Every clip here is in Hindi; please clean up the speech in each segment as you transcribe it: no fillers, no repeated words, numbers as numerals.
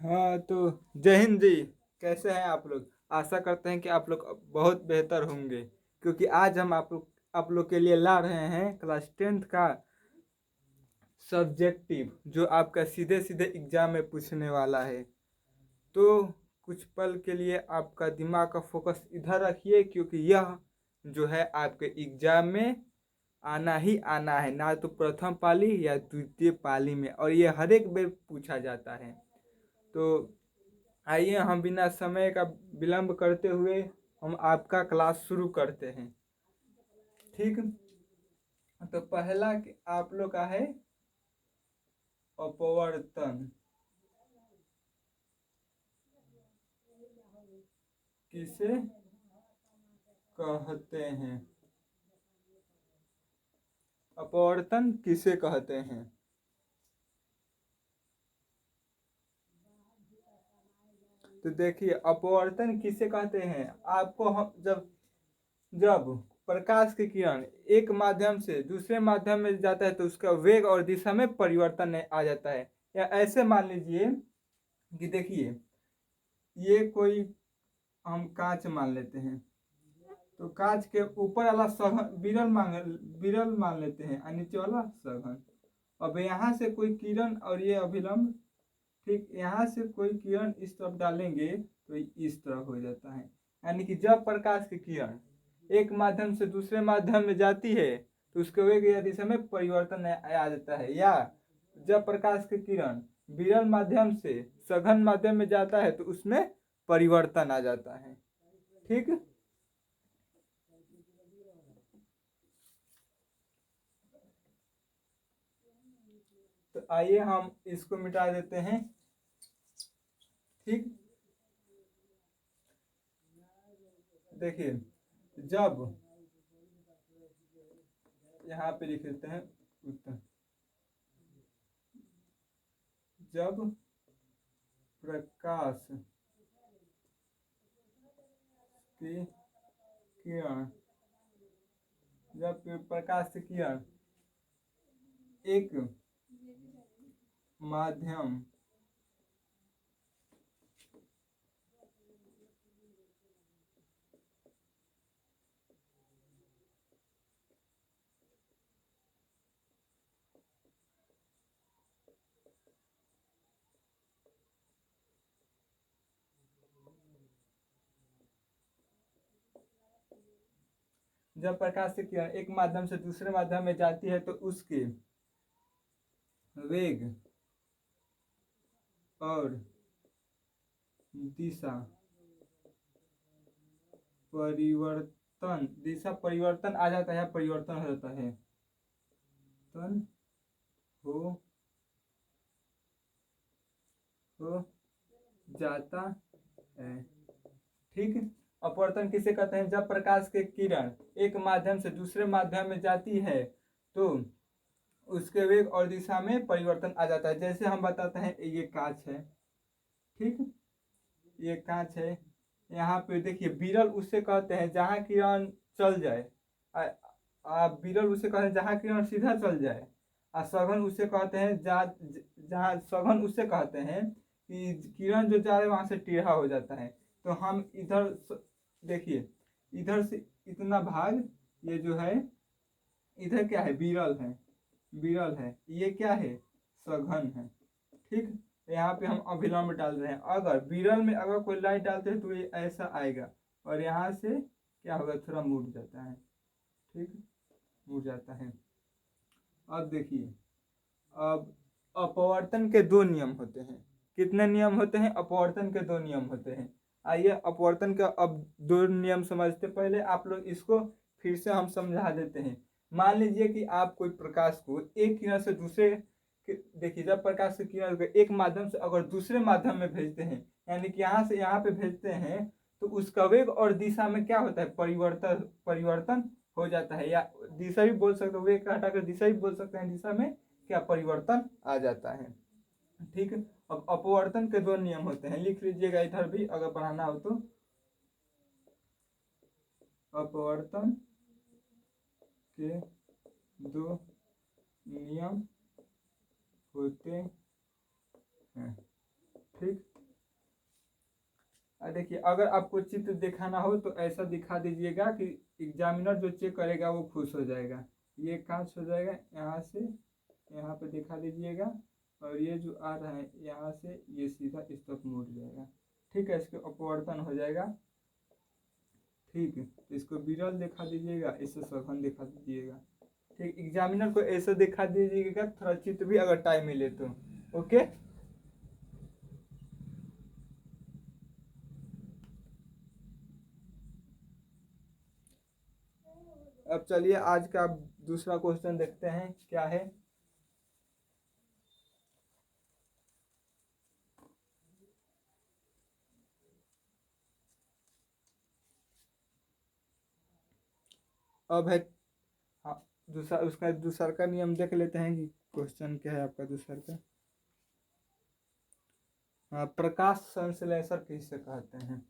हाँ तो जय हिंद जी। कैसे हैं आप लोग? आशा करते हैं कि आप लोग बहुत बेहतर होंगे, क्योंकि आज हम आप लोग के लिए ला रहे हैं क्लास 10th का सब्जेक्टिव, जो आपका सीधे सीधे एग्जाम में पूछने वाला है। तो कुछ पल के लिए आपका दिमाग का फोकस इधर रखिए, क्योंकि यह जो है आपके एग्जाम में आना ही आना है, ना तो प्रथम पाली या द्वितीय पाली में, और ये हर एक बार पूछा जाता है। तो आइए हम बिना समय का विलंब करते हुए हम आपका क्लास शुरू करते हैं। ठीक। तो पहला आप लोग का है अपवर्तन। किसे कहते हैं? अपवर्तन किसे कहते हैं? तो देखिए, अपवर्तन किसे कहते हैं। आपको हम जब जब प्रकाश की किरण एक माध्यम से दूसरे माध्यम में जाता है तो उसका वेग और दिशा में परिवर्तन आ जाता है। या ऐसे मान लीजिए कि देखिए, ये कोई हम कांच मान लेते हैं, तो कांच के ऊपर वाला सघन विरल मान लेते हैं और नीचे वाला सघन। अब यहाँ से कोई किरण और ये अभिलंब, ठीक, यहाँ से कोई किरण इस तरफ डालेंगे तो इस तरफ हो जाता है। यानी कि जब प्रकाश की किरण एक माध्यम से दूसरे माध्यम में जाती है तो उसके वेग या दिशा में परिवर्तन आ जाता है। या जब प्रकाश की किरण विरल माध्यम से सघन माध्यम में जाता है तो उसमें परिवर्तन आ जाता है। ठीक। तो आइए हम इसको मिटा देते हैं। ठीक। देखिए, जब यहाँ पे लिख देते हैं उत्तर, जब प्रकाश की किरण जब प्रकाश की किरण एक माध्यम जब प्रकाश की किरण एक माध्यम से दूसरे माध्यम में जाती है तो उसके वेग और दिशा परिवर्तन आ जाता है, परिवर्तन हो जाता है, तन हो हो जाता है। ठीक। अपवर्तन किसे कहते हैं? जब प्रकाश की किरण एक माध्यम से दूसरे माध्यम में जाती है तो उसके वेग और दिशा में परिवर्तन आ जाता है। जैसे हम बताते हैं, ये कांच है, ठीक, ये कांच है। यहाँ पे देखिए, विरल उसे कहते हैं जहाँ किरण चल जाए। विरल उसे कहते हैं जहाँ किरण सीधा चल जाए। और सघन उसे कहते हैं जहाँ सघन उसे कहते हैं कि किरण जो जा रहे वहां से टेढ़ा हो जाता है। तो हम इधर देखिए, इधर से इतना भाग ये जो है, इधर क्या है? विरल है, विरल है। ये क्या है? सघन है। ठीक। यहाँ पे हम अभिलंब डाल रहे हैं। अगर विरल में अगर कोई लाइन डालते हैं तो ये ऐसा आएगा, और यहाँ से क्या होगा? थोड़ा मुड़ जाता है। ठीक, मुड़ जाता है। अब देखिए, अब अपवर्तन के दो नियम होते हैं। कितने नियम होते हैं? अपवर्तन के दो नियम होते हैं। आइए अपवर्तन का अब दो नियम समझते। पहले आप लोग इसको फिर से हम समझा देते हैं। मान लीजिए कि आप कोई प्रकाश को एक किरण से दूसरे, देखिए, जब प्रकाश की किरण को एक माध्यम से अगर दूसरे माध्यम में भेजते हैं, यानी कि यहाँ से यहाँ पे भेजते हैं, तो उसका वेग और दिशा में क्या होता है? परिवर्तन परिवर्तन हो जाता है। या दिशा भी बोल सकते हो, वेग का हटाकर दिशा भी बोल सकते हैं, दिशा में क्या परिवर्तन आ जाता है। ठीक। अब अपवर्तन के दो नियम होते हैं, लिख लीजिएगा इधर भी अगर पढ़ाना हो तो। अपवर्तन के दो नियम होते हैं। ठीक। देखिए, अगर आपको चित्र दिखाना हो तो ऐसा दिखा दीजिएगा कि एग्जामिनर जो चेक करेगा वो खुश हो जाएगा। ये कांच हो जाएगा, यहाँ से यहाँ पे दिखा दीजिएगा, और ये जो आ रहा है यहाँ से ये सीधा इस तक मुड़ जाएगा। ठीक है, इसके अपवर्तन हो जाएगा। ठीक है, तो इसको विरल दिखा दीजिएगा, इससे सघन दिखा दीजिएगा। ठीक, एग्जामिनर को ऐसा दिखा दीजिएगा, थोड़ा चित्र भी अगर टाइम मिले तो। ओके, अब चलिए आज का दूसरा क्वेश्चन देखते हैं क्या है। अब है, हाँ, दूसरा, उसका दूसरा का नियम देख लेते हैं कि क्वेश्चन क्या है आपका दूसरा का। हाँ, प्रकाश संश्लेषण किसे कहते हैं?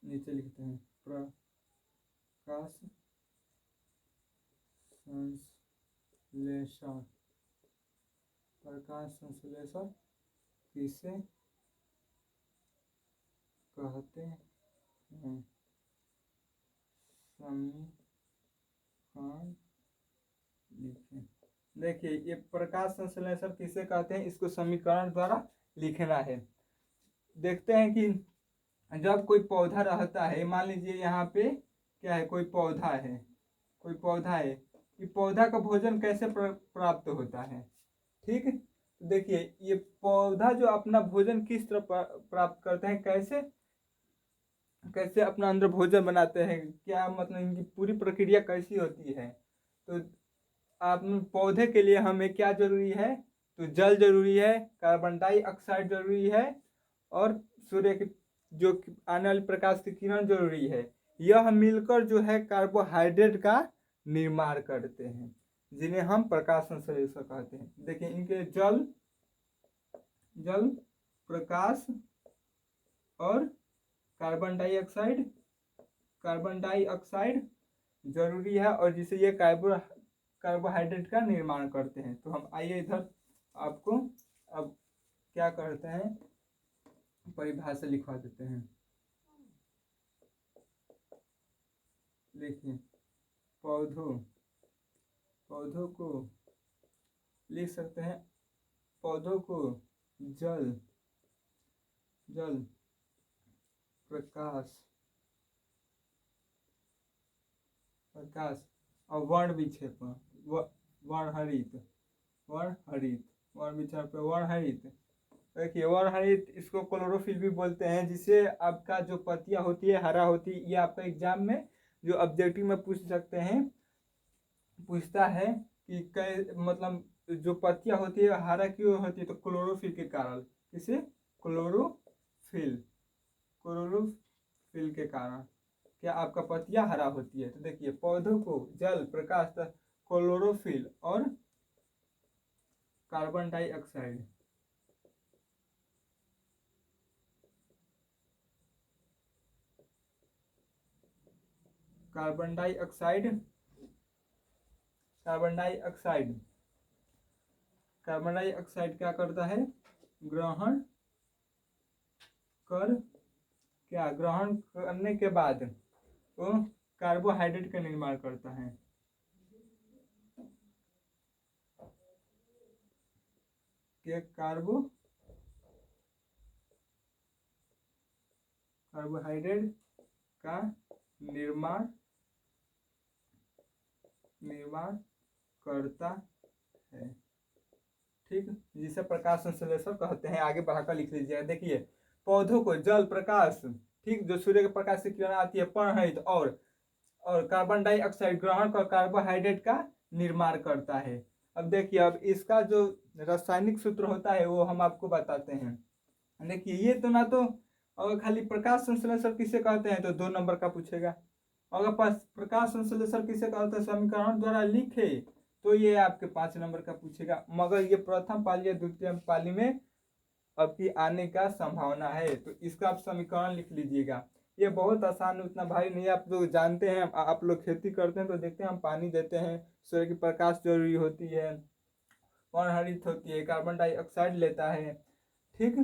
नीचे लिखते हैं, प्रकाश संश्लेषण, प्रकाश संश्लेषण किसे कहते हैं? समीकरण लिखें। देखिए, ये प्रकाश संश्लेषण किसे कहते हैं, इसको समीकरण द्वारा लिखना है। देखते हैं कि जब कोई पौधा रहता है, मान लीजिए यहाँ पे क्या है, कोई पौधा है, कोई पौधा है, ये पौधा का भोजन कैसे प्राप्त होता है? ठीक, तो देखिए, ये पौधा जो अपना भोजन किस तरह प्राप्त करते हैं, कैसे कैसे अपना अंदर भोजन बनाते हैं, क्या मतलब इनकी पूरी प्रक्रिया कैसी होती है? तो आप पौधे के लिए हमें क्या जरूरी है? तो जल जरूरी है, कार्बन डाइऑक्साइड जरूरी है, और सूर्य की जो आने वाली प्रकाश की किरण जरूरी है। यह मिलकर जो है कार्बोहाइड्रेट का निर्माण करते हैं, जिन्हें हम प्रकाश संश्लेषण कहते हैं। देखिए, इनके जल जल प्रकाश और कार्बन डाइऑक्साइड जरूरी है, और जिसे ये कार्बोहाइड्रेट का निर्माण करते हैं। तो हम आइए इधर आपको अब क्या करते हैं, परिभाषा लिखवा देते हैं। देखिए, पौधों को लिख सकते हैं, पौधों को जल प्रकाश और वर्ण विक्षेपण, वर्णहरित वर्णहरित। देखिए, वर्णहरित, इसको क्लोरोफिल भी बोलते हैं, जिसे आपका जो पत्तियां होती है हरा होती है। ये आपका एग्जाम में जो ऑब्जेक्टिव में पूछता है कि मतलब जो पत्तियां होती है हरा क्यों होती है, तो क्लोरोफिल के कारण। किसे? क्लोरोफिल के कारण क्या आपका पत्तियां हरा होती है। तो देखिए, पौधों को जल प्रकाश क्लोरोफिल और कार्बन डाइऑक्साइड, कार्बन डाइऑक्साइड क्या करता है? ग्रहण करने के बाद वो कार्बोहाइड्रेट का निर्माण करता है। कार्बोहाइड्रेट का निर्माण करता है। ठीक, जिसे प्रकाश संश्लेषण कहते हैं। आगे बढ़ाकर लिख लीजिएगा। देखिए, पौधों को जल प्रकाश, ठीक, जो सूर्य के प्रकाश से किरण आती है, पर्णहरित और कार्बन डाइऑक्साइड ग्रहण कर कार्बोहाइड्रेट का निर्माण करता है। अब देखिए, अब इसका जो रासायनिक सूत्र होता है वो हम आपको बताते हैं। देखिए, ये तो ना, तो अगर खाली प्रकाश संश्लेषण किसे कहते हैं तो 2 नंबर का पूछेगा। अगर प्रकाश संश्लेषण किसे कहते हैं समीकरण द्वारा लिखे तो ये आपके 5 नंबर का पूछेगा। मगर ये प्रथम पाली या द्वितीय पाली में आपकी आने का संभावना है, तो इसका आप समीकरण लिख लीजिएगा। ये बहुत आसान, उतना भारी नहीं। आप लोग जानते हैं, आप लोग खेती करते हैं तो देखते हैं, हम पानी देते हैं, सूर्य की प्रकाश जरूरी होती है, वर्णहरित होती है, कार्बन डाइऑक्साइड लेता है, ठीक।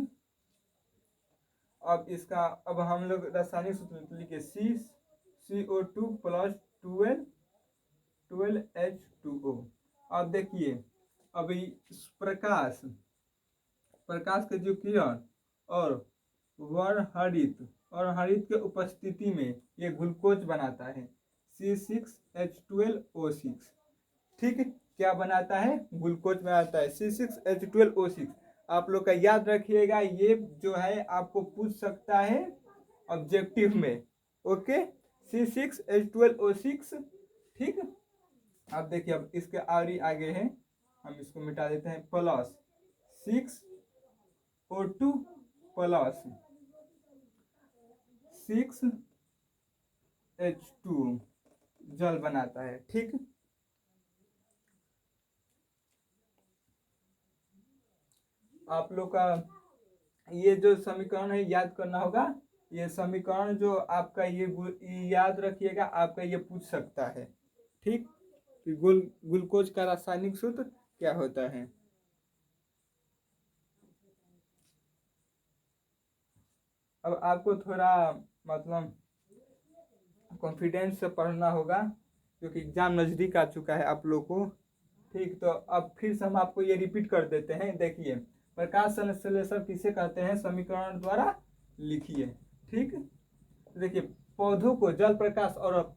अब हम लोग रासायनिक सूत्र लिखे CO2 प्लस 12H2O। अब देखिए, अभी प्रकाश के जो किरण और हरित के उपस्थिति में ये ग्लूकोज बनाता है C6H12O6। ठीक, क्या बनाता है? ग्लूकोज बनाता है C6H12O6। आप लोग का याद रखिएगा, ये जो है आपको पूछ सकता है ऑब्जेक्टिव में। Okay, C6H12O6। ठीक, अब देखिए, अब इसके आगे है, हम इसको मिटा देते हैं, प्लस 6O2 प्लस 6H2 जल बनाता है। ठीक, आप लोग का ये जो समीकरण है याद करना होगा। ये समीकरण जो आपका ये याद रखिएगा, आपका ये पूछ सकता है। ठीक, कि ग्लूकोज का रासायनिक सूत्र क्या होता है। अब आपको थोड़ा मतलब कॉन्फिडेंस से पढ़ना होगा, क्योंकि एग्जाम नज़दीक आ चुका है आप लोग को। ठीक, तो अब फिर से हम आपको ये रिपीट कर देते हैं। देखिए, प्रकाश संश्लेषण किसे कहते हैं, समीकरण द्वारा लिखिए। ठीक, देखिए, पौधों को जल, प्रकाश और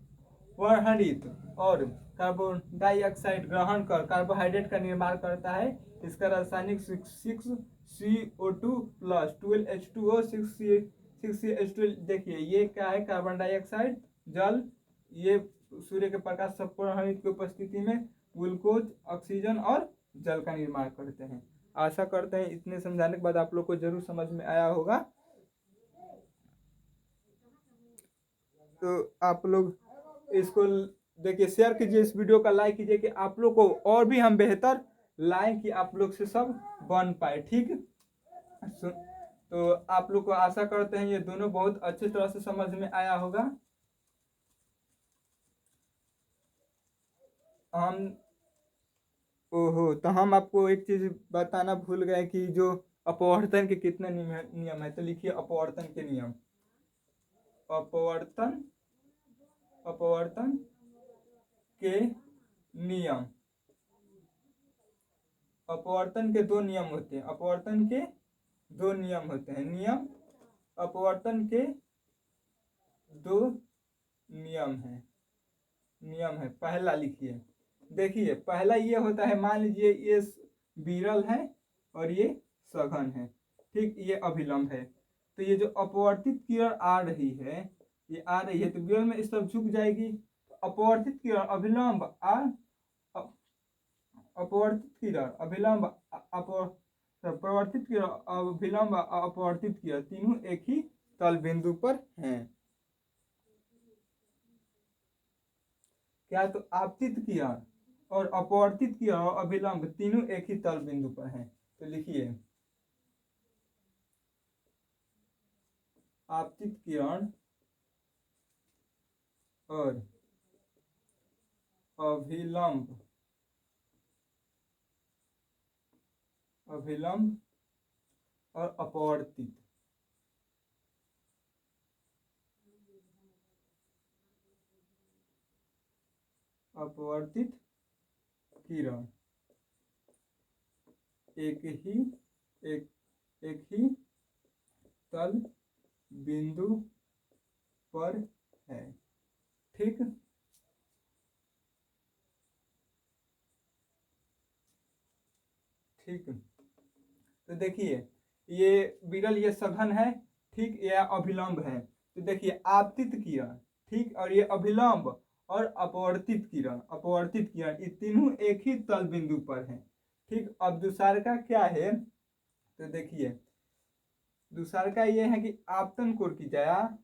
वर्णहरित और कार्बन डाइऑक्साइड ग्रहण कर कार्बोहाइड्रेट का निर्माण करता है। इसका रासायनिक 6CO2 प्लस 12H2O 6CH12। देखिए, ये क्या है? कार्बन डाइऑक्साइड, जल, ये सूर्य के प्रकाश संपूर्ण की उपस्थिति में ग्लूकोज, ऑक्सीजन और जल का निर्माण करते हैं। आशा करते हैं इतने समझाने के बाद आप लोग को जरूर समझ में आया होगा। तो आप लोग इसको देखिए, शेयर कीजिए, इस वीडियो का लाइक कीजिए, कि आप लोग को और भी हम बेहतर लाएं, कि आप लोग से सब बन पाए। ठीक, तो आप लोग को आशा करते हैं ये दोनों बहुत अच्छी तरह से समझ में आया होगा। तो हम आपको एक चीज बताना भूल गए, कि जो अपवर्तन के कितने नियम है। तो लिखिए, अपवर्तन के नियम। अपवर्तन के नियम। अपवर्तन के दो नियम होते हैं। अपवर्तन के दो नियम होते हैं। अपवर्तन के दो नियम है। पहला लिखिए, देखिए, पहला ये होता है, मान लीजिए ये विरल है और ये सघन है। ठीक, ये अभिलंब है। तो ये जो अपवर्तित किरण आ रही है, तो विरल में इस तरफ झुक जाएगी। अपवर्तित किरण अभिलंब अपवर्तित किरण अभिलंब प्रवर्तित किरण अभिलंब अपवर्तित किरण तीनों एक ही तल बिंदु पर हैं। क्या? तो आपतित किरण और अपवर्तित किरण और अभिलंब तीनों एक ही तल बिंदु पर हैं। तो लिखिए, आपतित किरण और अभिलंब और अपवर्तित किरण एक ही तल बिंदु पर है। ठीक, तो देखिए, ये विरल, ये सघन है। ठीक, ये अभिलंब है। तो देखिए, आपतित किरण, ठीक, और ये अभिलंब और अपवर्तित किरण ये तीनों एक ही तल बिंदु पर हैं। ठीक, अब दूसरा का क्या है? तो देखिए, दूसरा का ये है कि आपतन कोण की जया,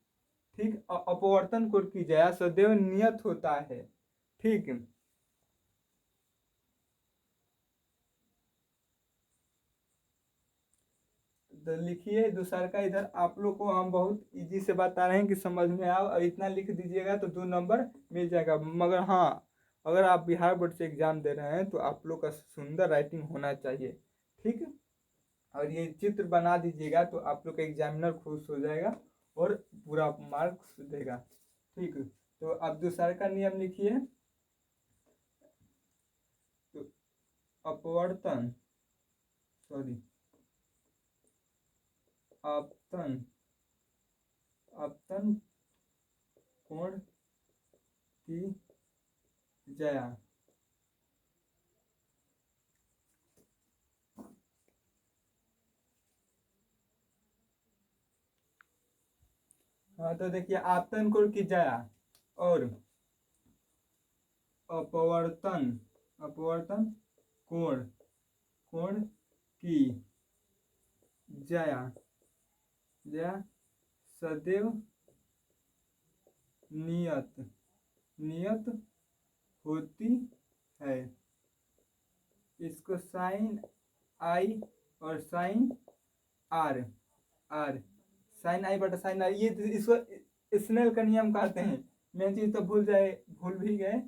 ठीक, अपवर्तन कोण की जया सदैव नियत होता है। ठीक, तो लिखिए दूसरा का। इधर आप लोग को हम बहुत इजी से बता रहे हैं कि समझ में आओ, और इतना लिख दीजिएगा तो 2 नंबर मिल जाएगा। मगर हाँ, अगर आप बिहार बोर्ड से एग्जाम दे रहे हैं तो आप लोग का सुंदर राइटिंग होना चाहिए। ठीक, और ये चित्र बना दीजिएगा तो आप लोग का एग्जामिनर खुश हो जाएगा और पूरा मार्क्स देगा। ठीक, तो अब दूसरा का नियम लिखिए। तो अपवर्तन अपतन अपतन कोण की जया। हाँ, तो देखिए आपतन कोण की जया और अपवर्तन अपवर्तन कोण कोण की जया जया सदैव नियत नियत होती है। इसको साइन आई और साइन आर आर साइन आई बटा साइन आर, ये इसको स्नेल का नियम कहते हैं। मेन चीज तो भूल भी गए,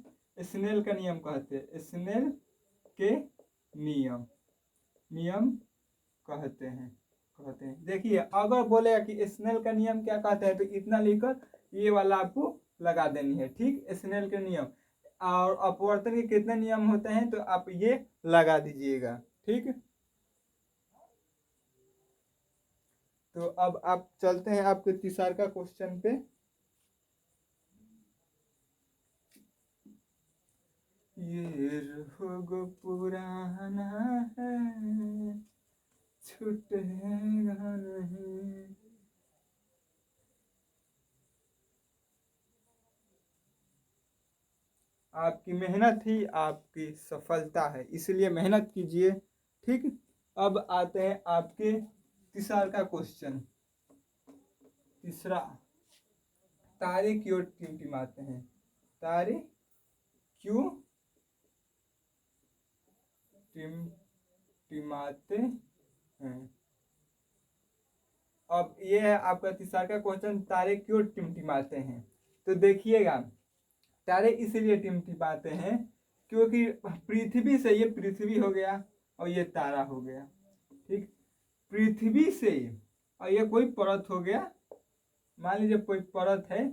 स्नेल का नियम कहते हैं, स्नेल के नियम नियम कहते हैं। देखिए अगर बोलेगा कि स्नेल का नियम क्या कहते हैं तो इतना लिखकर ये वाला आपको लगा देनी है। ठीक, स्नेल के नियम और अपवर्तन के कितने नियम होते हैं तो आप ये लगा दीजिएगा। ठीक, तो अब आप चलते हैं आपके तीसरा का क्वेश्चन पे। ये रोग पुराना है छूटेगा नहीं। आपकी मेहनत ही आपकी सफलता है, इसलिए मेहनत कीजिए। ठीक, अब आते हैं आपके तीसरा का क्वेश्चन। तीसरा, तारे क्यों टिमटिमाते हैं? तारे क्यों टिमटिमाते हैं? अब ये है आपका तीसरा का क्वेश्चन, तारे क्यों टिमटिमाते हैं। तो देखिएगा, तारे इसलिए टिमटिमाते हैं क्योंकि पृथ्वी से, ये पृथ्वी हो गया और ये तारा हो गया। ठीक, पृथ्वी से और ये कोई परत हो गया, मान लीजिए कोई परत है।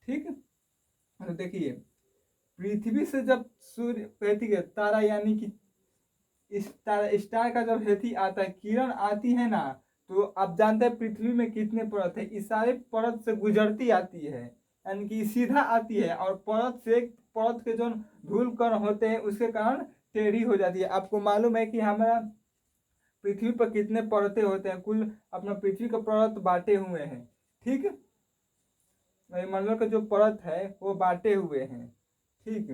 ठीक, तो देखिए पृथ्वी से जब सूर्य कहती है तारा, यानी कि इस तारा स्टार का जब हेथी आता है, किरण आती है ना, तो आप जानते हैं पृथ्वी में कितने परत है, इस सारे परत से गुजरती आती है, यानी कि सीधा आती है और परत के जो धूल कण होते हैं उसके कारण टेढ़ी हो जाती है। आपको मालूम है कि हमारा पृथ्वी पर कितने परतें होते हैं, कुल अपना पृथ्वी का परत बांटे हुए हैं। ठीक, मंडल का जो परत है वो बांटे हुए हैं। ठीक,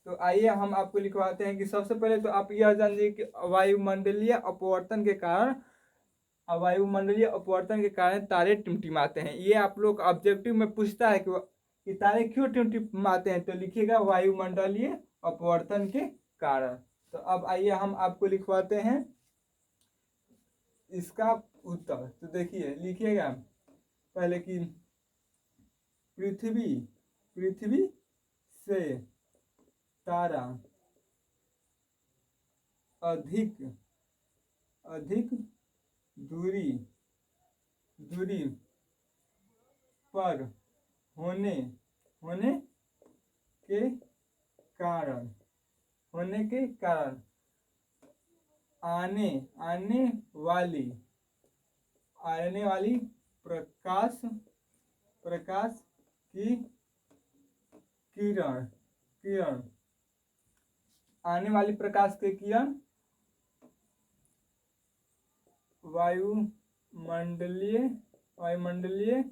तो आइए हम आपको लिखवाते हैं कि सबसे पहले तो आप यह जान लीजिए कि वायुमंडलीय अपवर्तन के कारण तारे टिमटिमाते हैं। ये आप लोग ऑब्जेक्टिव में पूछता है कि तारे क्यों टिमटिमाते हैं, तो लिखिएगा वायुमंडलीय अपवर्तन के कारण। तो अब आइए हम आपको लिखवाते हैं इसका उत्तर। तो देखिए लिखिएगा पहले कि पृथ्वी से तारा अधिक दूरी पर होने के कारण आने वाली प्रकाश की किरण आने वाली प्रकाश के किरण वायुमंडलीय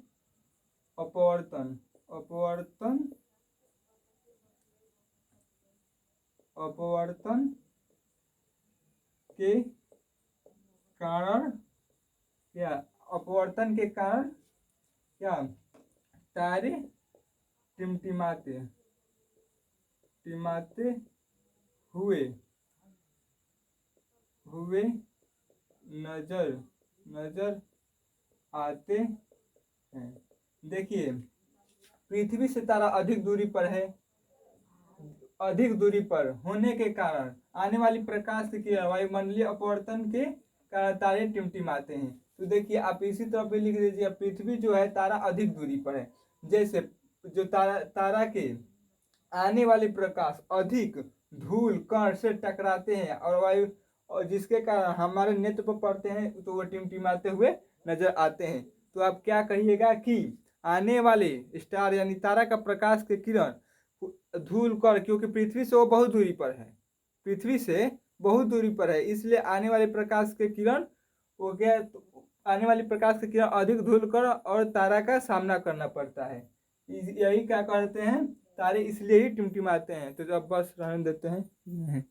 अपवर्तन के कारण क्या तारे टिमटिमाते हुए नजर आते हैं। देखिए पृथ्वी से तारा अधिक दूरी पर है, अधिक दूरी पर होने के कारण आने वाली प्रकाश की किरण वायुमंडलीय अपवर्तन के कारण तारे टिमटिमाते हैं। तो देखिए आप इसी तरह पे लिख दीजिए, पृथ्वी जो है तारा अधिक दूरी पर है। जैसे जो तारा के आने वाले प्रकाश अधिक धूल कण से टकराते हैं और वायु, और जिसके कारण हमारे नेत्र पर पड़ते हैं तो वो टिमटिमाते हुए नजर आते हैं। तो आप क्या कहिएगा कि आने वाले स्टार यानी तारा का प्रकाश के किरण धूल कण, क्योंकि पृथ्वी से वो बहुत दूरी पर है, पृथ्वी से बहुत दूरी पर है, इसलिए आने वाले प्रकाश के किरण हो गया, तो आने वाले प्रकाश के किरण अधिक धूल कण और तारा का सामना करना पड़ता है। यही क्या कहते हैं, तारे इसलिए ही टिमटिमाते हैं। तो जब बस रहने देते हैं।